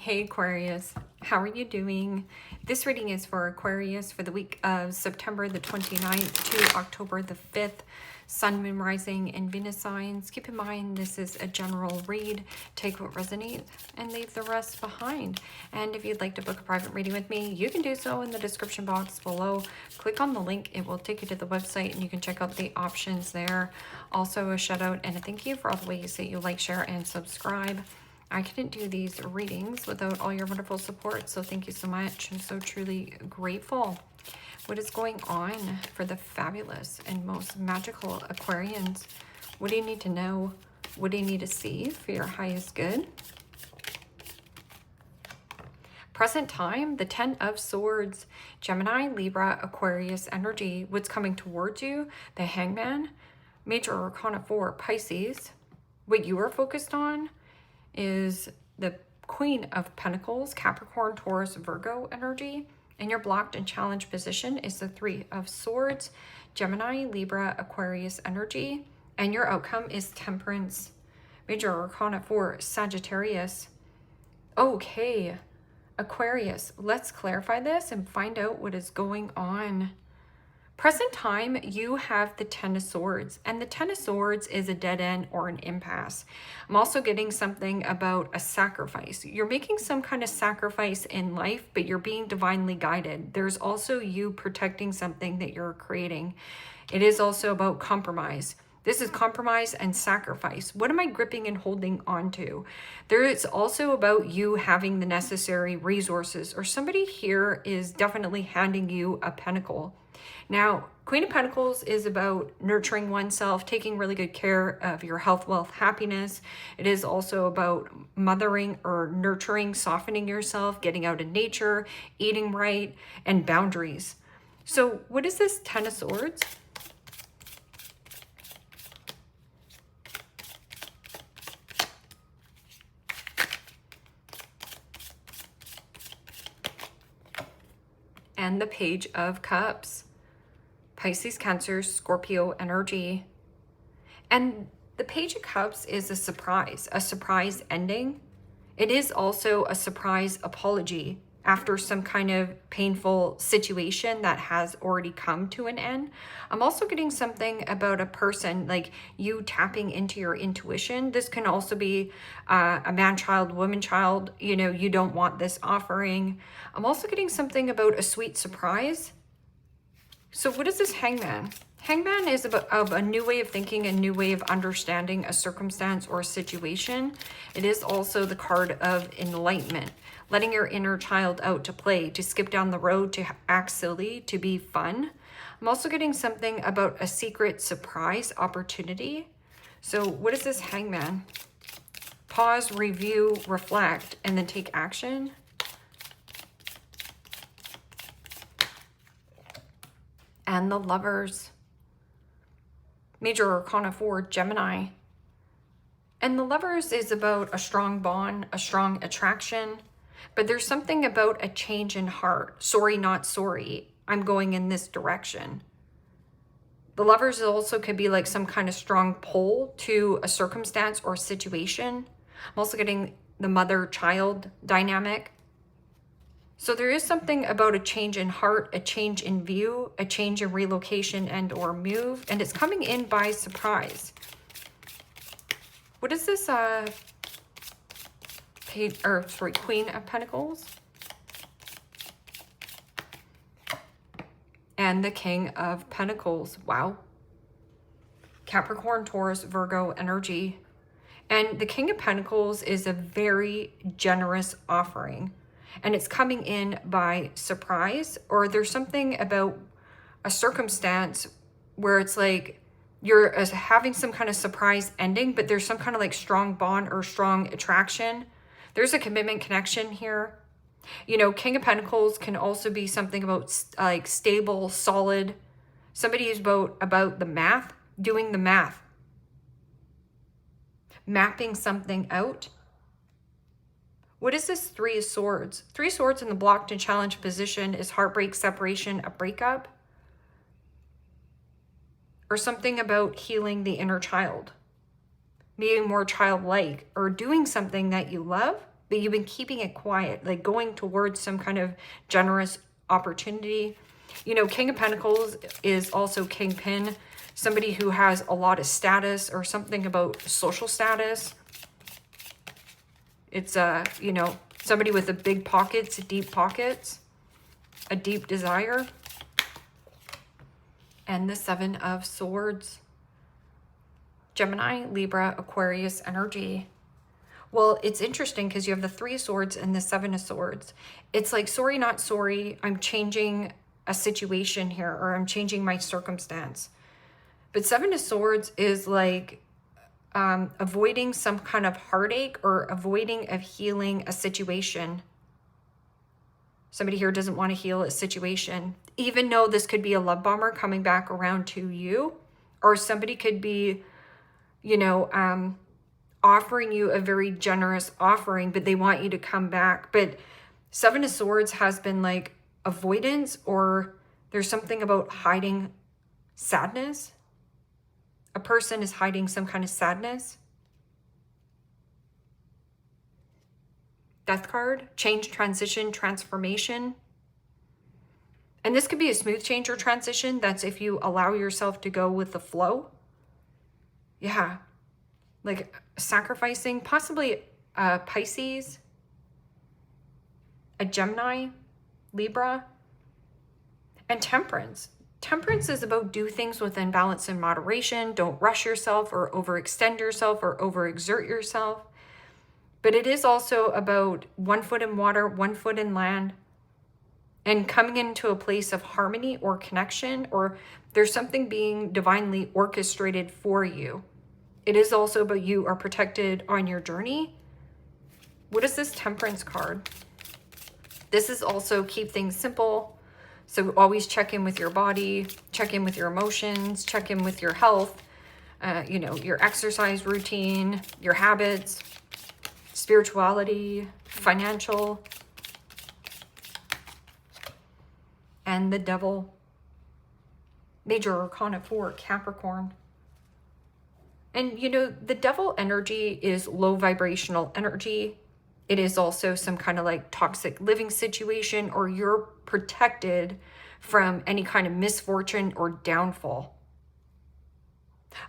Hey Aquarius, how are you doing? This reading is for Aquarius for the week of September the 29th to October the 5th. Sun, Moon, Rising, and Venus signs. Keep in mind this is a general read. Take what resonates and leave the rest behind. And if you'd like to book a private reading with me, you can do so in the description box below. Click on the link. It will take you to the website and you can check out the options there. Also a shout out and a thank you for all the ways that you like, share, and subscribe. I couldn't do these readings without all your wonderful support, so thank you so much. I'm so truly grateful. What is going on for the fabulous and most magical Aquarians? What do you need to know? What do you need to see for your highest good? Present time, the 10 of Swords, Gemini, Libra, Aquarius energy. What's coming towards you? The Hangman, Major Arcana 4, Pisces. What you are focused on is the Queen of Pentacles, Capricorn, Taurus, Virgo energy. And your blocked and challenged position is the 3 of Swords, Gemini, Libra, Aquarius energy. And your outcome is Temperance, Major Arcana 4, Sagittarius. Okay, Aquarius, let's clarify this and find out what is going on. Present time, you have the 10 of Swords, and the 10 of Swords is a dead end or an impasse. I'm also getting something about a sacrifice. You're making some kind of sacrifice in life, but you're being divinely guided. There's also you protecting something that you're creating. It is also about compromise. This is compromise and sacrifice. What am I gripping and holding on to? There is also about you having the necessary resources, or somebody here is definitely handing you a pentacle. Now, Queen of Pentacles is about nurturing oneself, taking really good care of your health, wealth, happiness. It is also about mothering or nurturing, softening yourself, getting out in nature, eating right, and boundaries. So what is this 10 of Swords? And the Page of Cups. Pisces, Cancer, Scorpio energy. And the Page of Cups is a surprise ending. It is also a surprise apology after some kind of painful situation that has already come to an end. I'm also getting something about a person, like you tapping into your intuition. This can also be a man child, woman child, you know, you don't want this offering. I'm also getting something about a sweet surprise. So what is this Hangman? Hangman is about a new way of thinking, a new way of understanding a circumstance or a situation. It is also the card of enlightenment, letting your inner child out to play, to skip down the road, to act silly, to be fun. I'm also getting something about a secret surprise opportunity. So what is this Hangman? Pause, review, reflect, and then take action. And the Lovers, Major Arcana 4, Gemini. And the Lovers is about a strong bond, a strong attraction, but there's something about a change in heart. Sorry, not sorry. I'm going in this direction. The Lovers also could be like some kind of strong pull to a circumstance or situation. I'm also getting the mother-child dynamic. So there is something about a change in heart, a change in view, a change in relocation and or move, and it's coming in by surprise. What is this Queen of Pentacles? And the King of Pentacles. Wow. Capricorn, Taurus, Virgo energy. And the King of Pentacles is a very generous offering. And it's coming in by surprise, or there's something about a circumstance where it's like you're having some kind of surprise ending, but there's some kind of like strong bond or strong attraction. There's a commitment connection here. You know, King of Pentacles can also be something about like stable, solid. Somebody who's about the math, doing the math, mapping something out. What is this 3 of Swords? 3 of Swords in the blocked and challenged position is heartbreak, separation, a breakup. Or something about healing the inner child. Being more childlike or doing something that you love, but you've been keeping it quiet, like going towards some kind of generous opportunity. You know, King of Pentacles is also Kingpin, somebody who has a lot of status or something about social status. It's, you know, somebody with a big pockets, deep pockets, a deep desire. And the Seven of Swords. Gemini, Libra, Aquarius energy. Well, it's interesting because you have the Three of Swords and the Seven of Swords. It's like, sorry, not sorry. I'm changing a situation here, or I'm changing my circumstance. But Seven of Swords is like avoiding some kind of heartache or avoiding of healing a situation. Somebody here doesn't want to heal a situation, even though this could be a love bomber coming back around to you, or somebody could be, you know, offering you a very generous offering, but they want you to come back. But Seven of Swords has been like avoidance, or there's something about hiding sadness. A person is hiding some kind of sadness. Death card, change, transition, transformation. And this could be a smooth change or transition. That's if you allow yourself to go with the flow. Yeah. Like sacrificing, possibly a Pisces, a Gemini, Libra, and Temperance. Temperance is about do things within balance and moderation. Don't rush yourself or overextend yourself or overexert yourself. But it is also about 1 foot in water, 1 foot in land, and coming into a place of harmony or connection, or there's something being divinely orchestrated for you. It is also about you are protected on your journey. What is this Temperance card? This is also keep things simple. So always check in with your body, check in with your emotions, check in with your health, you know, your exercise routine, your habits, spirituality, financial, and the Devil. Major Arcana 4, Capricorn. And, you know, the Devil energy is low vibrational energy. It is also some kind of like toxic living situation, or you're protected from any kind of misfortune or downfall.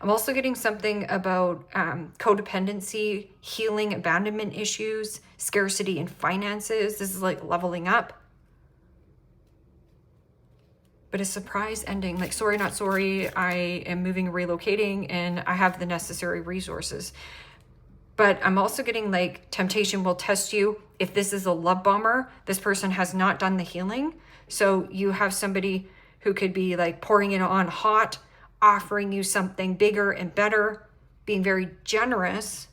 I'm also getting something about codependency, healing, abandonment issues, scarcity in finances. This is like leveling up. But a surprise ending, like sorry, not sorry, I am moving, relocating, and I have the necessary resources. But I'm also getting like temptation will test you. If this is a love bomber, this person has not done the healing. So you have somebody who could be like pouring it on hot, offering you something bigger and better, being very generous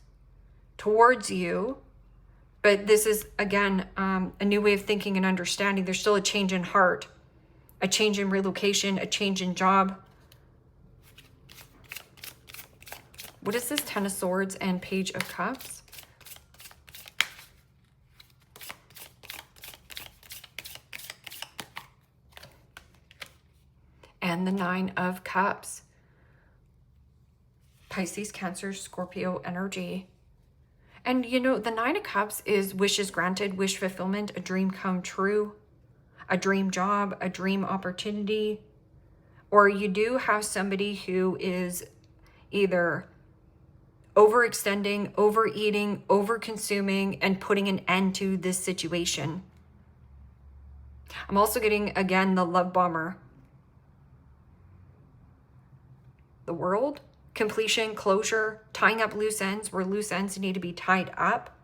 towards you. But this is, again, a new way of thinking and understanding. There's still a change in heart, a change in relocation, a change in job. What is this Ten of Swords and Page of Cups? And the Nine of Cups. Pisces, Cancer, Scorpio energy. And you know, the Nine of Cups is wishes granted, wish fulfillment, a dream come true, a dream job, a dream opportunity. Or you do have somebody who is either overextending, overeating, overconsuming, and putting an end to this situation. I'm also getting, again, the love bomber. The World, completion, closure, tying up loose ends where loose ends need to be tied up.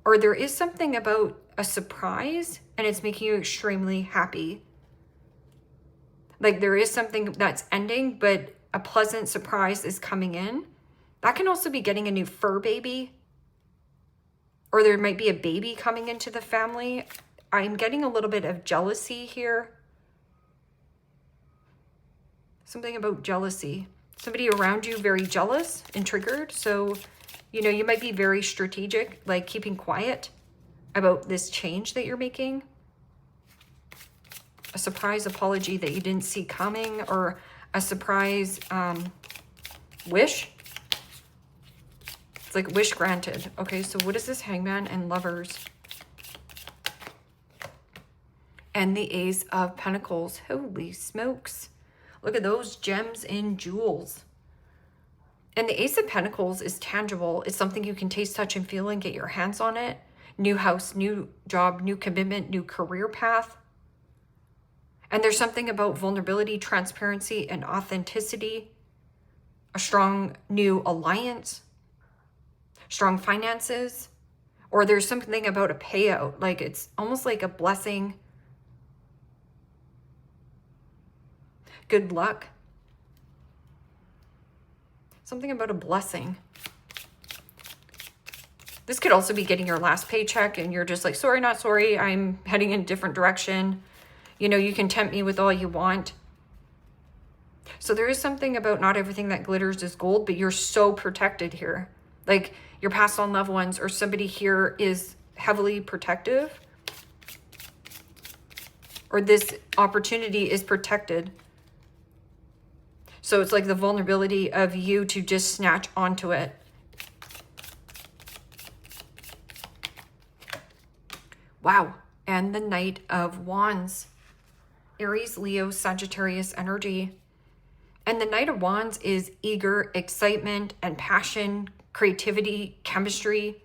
Or there is something about a surprise and it's making you extremely happy. Like there is something that's ending, but a pleasant surprise is coming in. That can also be getting a new fur baby. Or there might be a baby coming into the family. I'm getting a little bit of jealousy here. Something about jealousy. Somebody around you very jealous and triggered. So, you know, you might be very strategic, like keeping quiet about this change that you're making. A surprise apology that you didn't see coming, or a surprise wish. It's like wish granted. Okay, so what is this Hangman and Lovers? And the Ace of Pentacles. Holy smokes. Look at those gems and jewels. And the Ace of Pentacles is tangible. It's something you can taste, touch, and feel and get your hands on it. New house, new job, new commitment, new career path. And there's something about vulnerability, transparency, and authenticity. A strong new alliance. Strong finances. Or there's something about a payout. Like it's almost like a blessing. Good luck. Something about a blessing. This could also be getting your last paycheck and you're just like, sorry, not sorry. I'm heading in a different direction. You know, you can tempt me with all you want. So there is something about not everything that glitters is gold, but you're so protected here. Like your passed on loved ones or somebody here is heavily protective. Or this opportunity is protected. So it's like the vulnerability of you to just snatch onto it. Wow. And the Knight of Wands. Aries, Leo, Sagittarius energy. And the Knight of Wands is eager, excitement and passion, creativity, chemistry,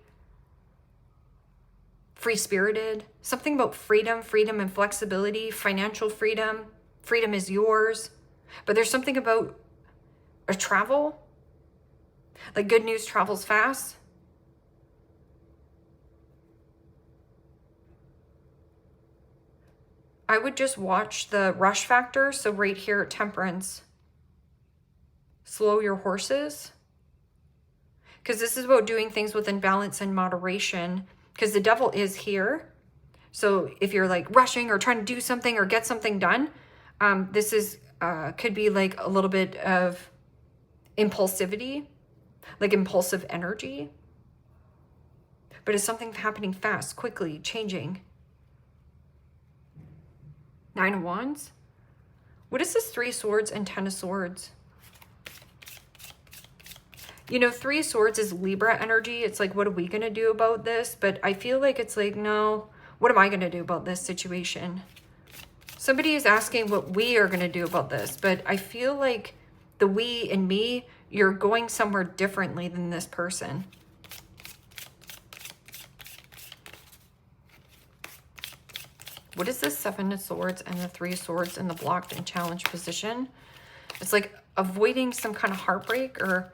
free-spirited. Something about freedom, freedom and flexibility, financial freedom. Freedom is yours. But there's something about a travel. Like good news travels fast. I would just watch the rush factor. So right here, Temperance. Slow your horses. Because this is about doing things within balance and moderation. Because the Devil is here. So if you're like rushing or trying to do something or get something done, this is could be like a little bit of impulsivity, like impulsive energy. But it's something happening fast, quickly, changing. Nine of Wands. What is this Three Swords and Ten of Swords? You know, Three of Swords is Libra energy. It's like, what are we going to do about this? But I feel like it's like, no, what am I going to do about this situation? Somebody is asking what we are going to do about this. But I feel like the we and me, you're going somewhere differently than this person. What is this Seven of Swords and the Three of Swords in the blocked and challenged position? It's like avoiding some kind of heartbreak or...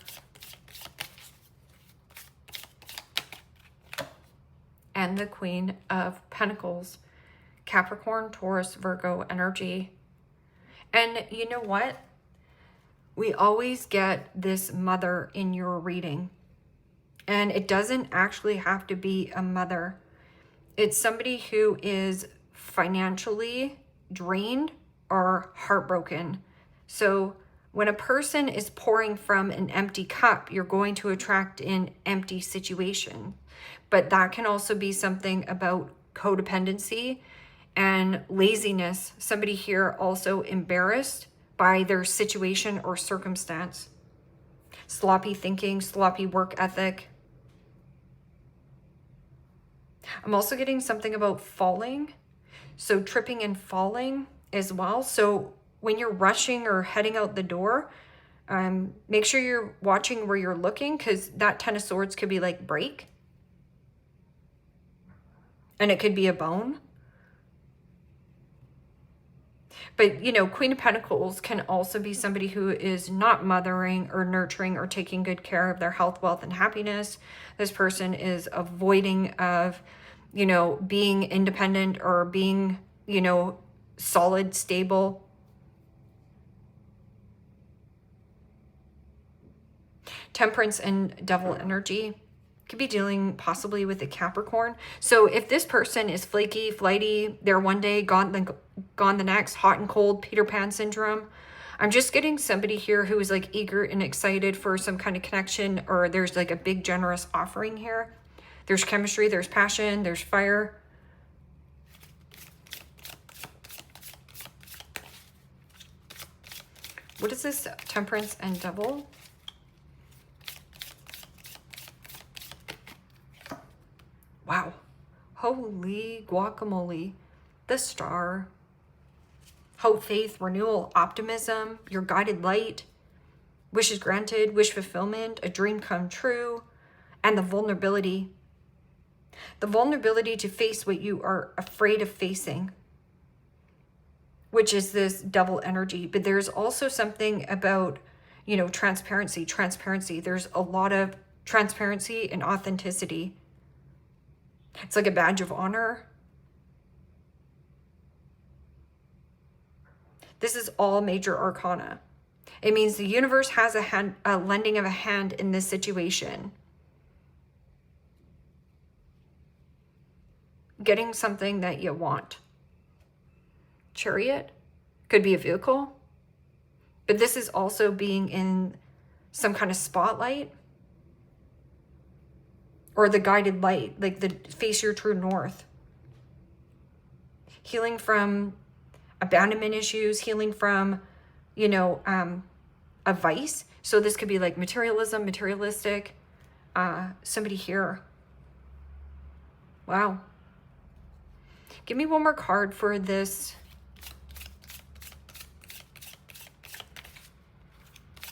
And the Queen of Pentacles, Capricorn, Taurus, Virgo energy. And you know what? We always get this mother in your reading. And it doesn't actually have to be a mother. It's somebody who is financially drained or heartbroken. So when a person is pouring from an empty cup, you're going to attract an empty situation. But that can also be something about codependency and laziness. Somebody here also embarrassed by their situation or circumstance. Sloppy thinking, sloppy work ethic. I'm also getting something about falling. So tripping and falling as well. So when you're rushing or heading out the door, make sure you're watching where you're looking, because that Ten of Swords could be like break. And it could be a bone. But, you know, Queen of Pentacles can also be somebody who is not mothering or nurturing or taking good care of their health, wealth, and happiness. This person is avoiding of, you know, being independent or being, you know, solid, stable. Temperance and Devil energy. Could be dealing possibly with a Capricorn. So if this person is flaky, flighty, they're one day, gone the next, hot and cold, Peter Pan syndrome. I'm just getting somebody here who is like eager and excited for some kind of connection, or there's like a big generous offering here. There's chemistry, there's passion, there's fire. What is this Temperance and Devil? Wow. Holy guacamole. The Star. Hope, faith, renewal, optimism, your guided light, wishes granted, wish fulfillment, a dream come true, and the vulnerability. The vulnerability to face what you are afraid of facing, which is this devil energy. But there's also something about, you know, transparency. There's a lot of transparency and authenticity. It's like a badge of honor. This is all major arcana. It means the universe has a lending of a hand in this situation. Getting something that you want. Chariot could be a vehicle, but this is also being in some kind of spotlight or the guided light, like the face your true north. Healing from abandonment issues, healing from, you know, a vice. So this could be like materialism, materialistic. Somebody here. Wow. Give me one more card for this.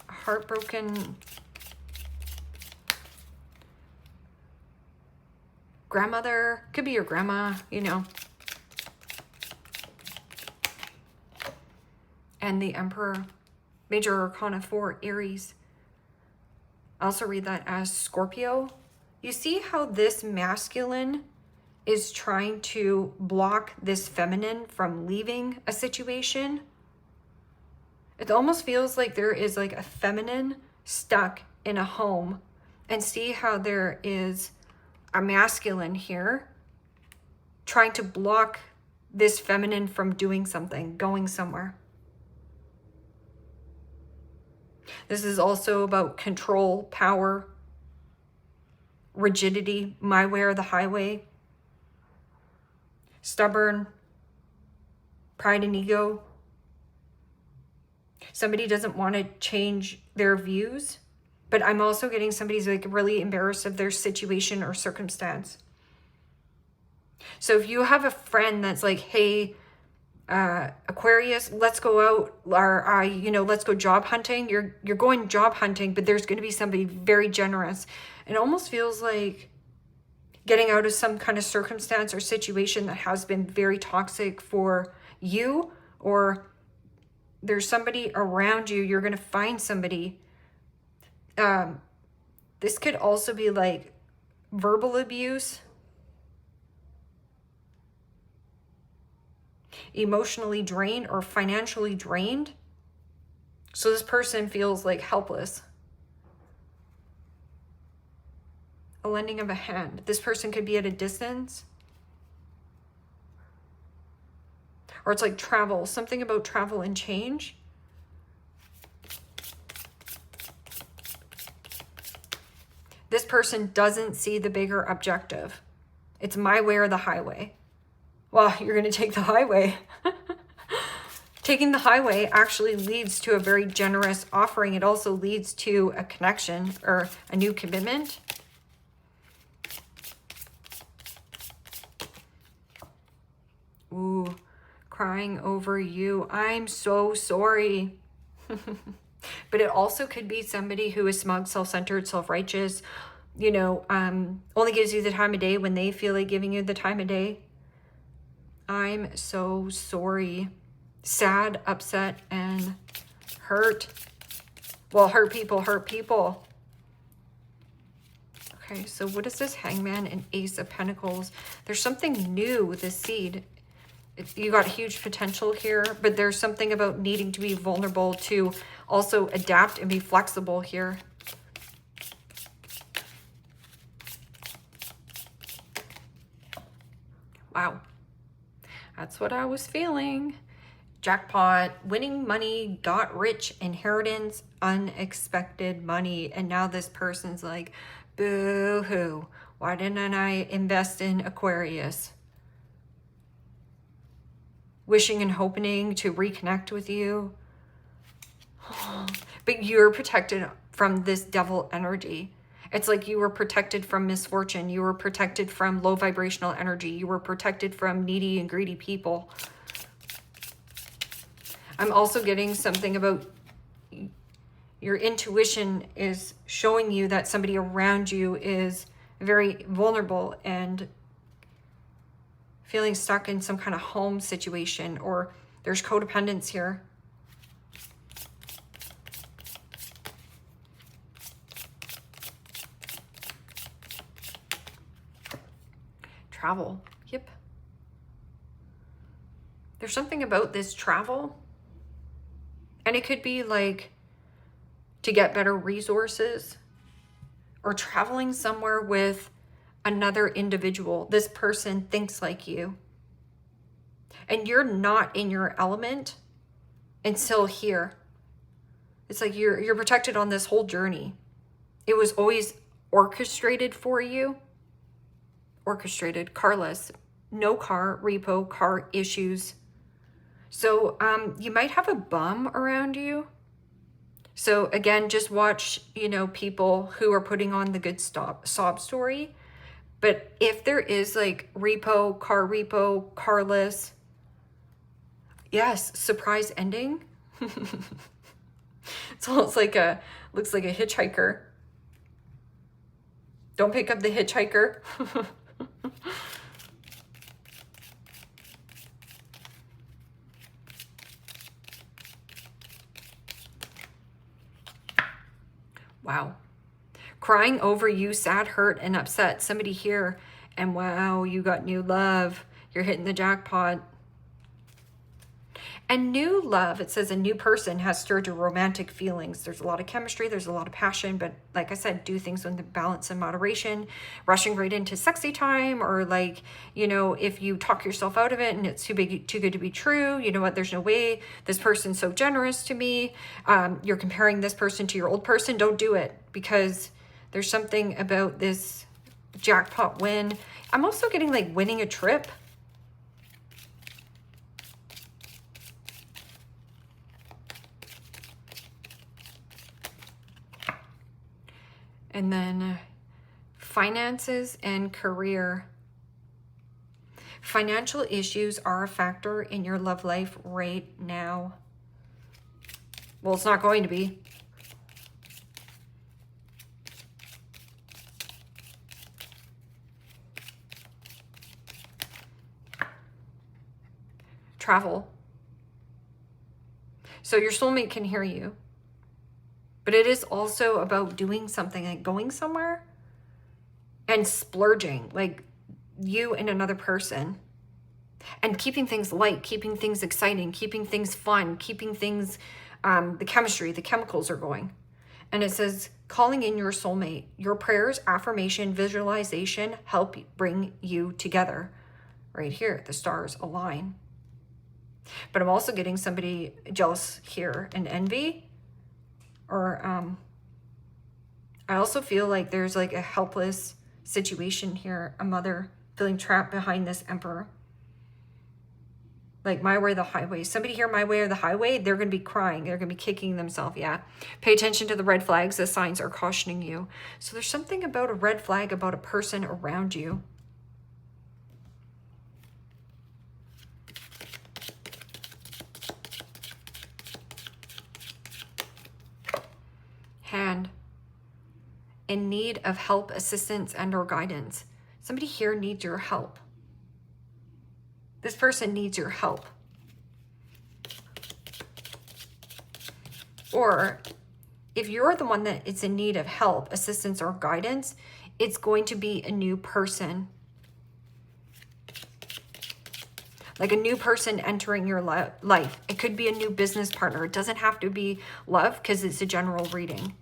Heartbroken grandmother. Could be your grandma, you know. And the Emperor. Major Arcana 4, Aries. I also read that as Scorpio. You see how this masculine is trying to block this feminine from leaving a situation? It almost feels like there is like a feminine stuck in a home, and see how there is a masculine here trying to block this feminine from doing something, going somewhere. This is also about control, power, rigidity, my way or the highway, stubborn, pride and ego. Somebody doesn't want to change their views, but I'm also getting somebody's like really embarrassed of their situation or circumstance. So if you have a friend that's like, hey, Aquarius, let's go out, or you know, let's go job hunting. You're going job hunting, but there's going to be somebody very generous. It almost feels like getting out of some kind of circumstance or situation that has been very toxic for you, or there's somebody around you. You're going to find somebody. This could also be like verbal abuse, emotionally drained or financially drained. So this person feels like helpless. A lending of a hand. This person could be at a distance. Or it's like travel, something about travel and change. This person doesn't see the bigger objective. It's my way or the highway. Well, you're going to take the highway. Taking the highway actually leads to a very generous offering. It also leads to a connection or a new commitment. Ooh, crying over you. I'm so sorry. But it also could be somebody who is smug, self-centered, self-righteous, you know, only gives you the time of day when they feel like giving you the time of day. I'm so sorry. Sad, upset, and hurt. Well, hurt people hurt people. Okay, so what is this Hangman and Ace of Pentacles? There's something new with this seed. You got huge potential here, but there's something about needing to be vulnerable to also adapt and be flexible here. Wow. That's what I was feeling. Jackpot, winning money, got rich, inheritance, unexpected money. And now this person's like, boo-hoo. Why didn't I invest in Aquarius? Wishing and hoping to reconnect with you. But you're protected from this devil energy. It's like you were protected from misfortune. You were protected from low vibrational energy. You were protected from needy and greedy people. I'm also getting something about your intuition is showing you that somebody around you is very vulnerable and feeling stuck in some kind of home situation, or there's codependence here. Travel. Yep. There's something about this travel. And it could be like to get better resources, or traveling somewhere with another individual. This person thinks like you. And you're not in your element until here. It's like you're protected on this whole journey. It was always orchestrated for you. Orchestrated, carless, no car, repo, car issues. So you might have a bum around you. So again, just watch, you know, people who are putting on the good sob story. But if there is like repo, carless, yes, surprise ending. It's almost like looks like a hitchhiker. Don't pick up the hitchhiker. Wow. Crying over you, sad, hurt, and upset. Somebody here, and wow, you got new love. You're hitting the jackpot. And new love, it says a new person has stirred your romantic feelings. There's a lot of chemistry, there's a lot of passion, but like I said, do things with the balance and moderation. Rushing right into sexy time, or like, you know, if you talk yourself out of it and it's too good to be true, you know what, there's no way, this person's so generous to me. You're comparing this person to your old person. Don't do it, because there's something about this jackpot win. I'm also getting like winning a trip. And then finances and career. Financial issues are a factor in your love life right now. Well, it's not going to be. Travel. So your soulmate can hear you. But it is also about doing something, like going somewhere and splurging, like you and another person, and keeping things light, keeping things exciting, keeping things fun, keeping things, the chemistry, the chemicals are going. And it says, calling in your soulmate. Your prayers, affirmation, visualization help bring you together. Right here, the stars align. But I'm also getting somebody jealous here and envy. Or I also feel like there's like a helpless situation here. A mother feeling trapped behind this emperor. Like my way or the highway. Somebody here, my way or the highway, they're going to be crying. They're going to be kicking themselves. Yeah. Pay attention to the red flags. The signs are cautioning you. So there's something about a red flag about a person around you. Hand. In need of help, assistance, and or guidance. Somebody here needs your help. This person needs your help. Or if you're the one that is in need of help, assistance, or guidance, it's going to be a new person. Like a new person entering your life. It could be a new business partner. It doesn't have to be love, because it's a general reading.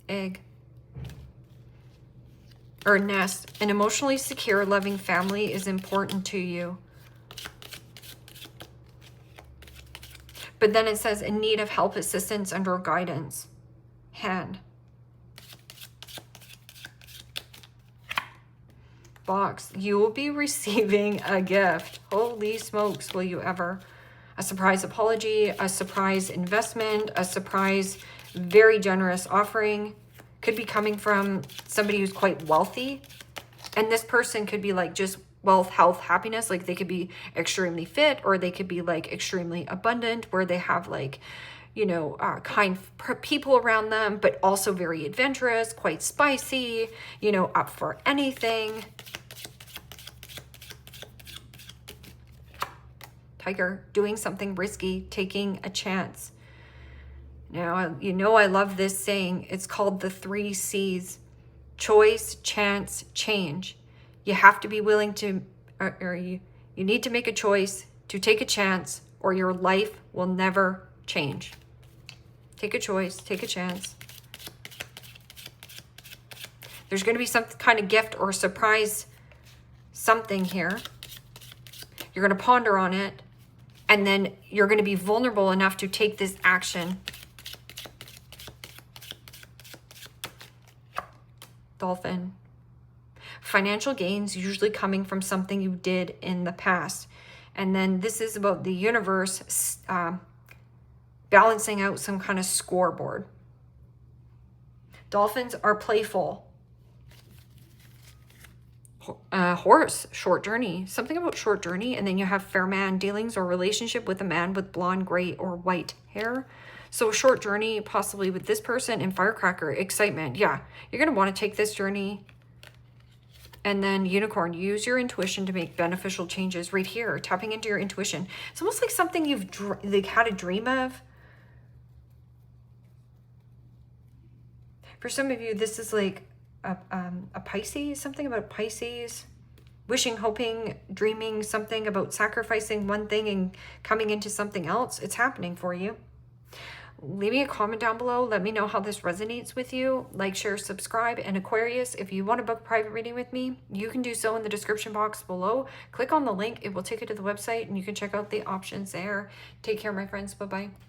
Egg. Or nest. An emotionally secure, loving family is important to you. But then it says in need of help, assistance, and or guidance. Hand. Box. You will be receiving a gift. Holy smokes, will you ever? A surprise apology, a surprise investment, a surprise Very generous offering. Could be coming from somebody who's quite wealthy. And this person could be like just wealth, health, happiness. Like they could be extremely fit, or they could be like extremely abundant, where they have like, you know, kind people around them, but also very adventurous, quite spicy, you know, up for anything. Tiger, doing something risky, taking a chance. Now, you know, I love this saying. It's called the 3 C's: choice, chance, change. You have to be willing to, or you need to make a choice to take a chance, or your life will never change. Take a choice, take a chance. There's going to be some kind of gift or surprise something here. You're going to ponder on it, and then you're going to be vulnerable enough to take this action. Dolphin. Financial gains usually coming from something you did in the past. And then this is about the universe balancing out some kind of scoreboard. Dolphins are playful. Horse, short journey. Something about short journey. And then you have fair man, dealings or relationship with a man with blonde, gray, or white hair. So short journey, possibly with this person. And firecracker, excitement. Yeah, you're going to want to take this journey. And then unicorn, use your intuition to make beneficial changes. Right here, tapping into your intuition. It's almost like something you've like had a dream of. For some of you, this is like a Pisces, something about Pisces. Wishing, hoping, dreaming something about sacrificing one thing and coming into something else. It's happening for you. Leave me a comment down below. Let me know how this resonates with you. Like, share, subscribe. And Aquarius, if you want to book a private reading with me, you can do so in the description box below. Click on the link. It will take you to the website and you can check out the options there. Take care, my friends. Bye-bye.